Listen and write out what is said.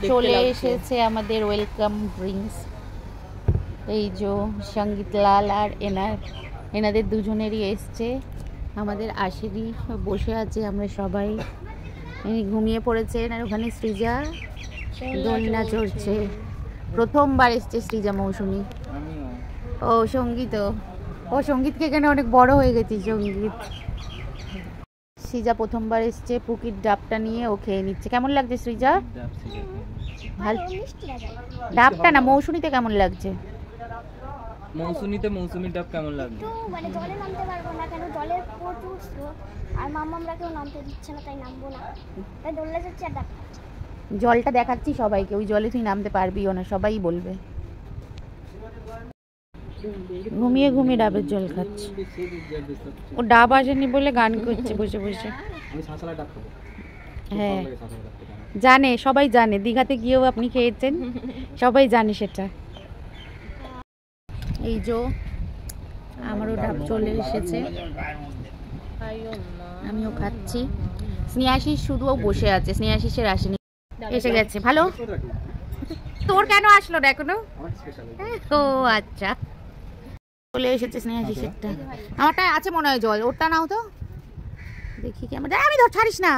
চলে এসেছে আমাদের ওয়েলকাম ড্রিঙ্কস। এই যে সঙ্গীত লাল আর এনাদের দুজনেরই এসছে, আমাদের আসেনি, বসে আছে আমরা সবাই। ইনি ঘুমিয়ে পড়েছেন আর ওখানে সৃজা দোলনা চড়ছে। প্রথমবার এসছে সৃজা মৌসুমী। ও সঙ্গীত, ও সঙ্গীতকে এখানে অনেক বড় হয়ে গেছি। সঙ্গীত সৃজা প্রথমবার এসছে, পুকির ডাবটা নিয়ে ও খেয়ে নিচ্ছে। কেমন লাগছে সৃজা? ভালো। ডাবটা না, মৌসুমীতে কেমন লাগছে? মৌসুমীর ডাব কেমন লাগছে? মানে জলে নামতে পারবো না, কেন জলের প্রচুর স্রোত আর মাম্মামরা কেউ নামতে দিচ্ছে না, তাই নামবো না, তাই দোলনা যাচ্ছে আর ডাব খাচ্ছি। জলটা দেখাচ্ছি সবাইকে, ওই জলে তুই নামতে পারবিও না, সবাই বলবে। ঘুমিয়ে ঘুমিয়ে ডাবের জল খাচ্ছে। ও ডাব আসেনি বলে গান করছে বসে বসে। হ্যাঁ জানে, সবাই জানে, দীঘাতে গিয়েও আপনি খেয়েছেন, সবাই জানে সেটা। এই যে আমারও ডাব চলে এসেছে, আমিও খাচ্ছি। স্নেহাশিস শুধুও বসে আছে, স্নেহাশিসের আসেনি, এসে গেছে। ভালো, তোর কেন আসলো না এখনো? ও আচ্ছা, চলে এসেছে স্নেহাশিসেরটা। আমারটা আছে মনে হয় জল, ওরটা নাও তো দেখি। কি আমার, আমি ধর, ছাড়িস না।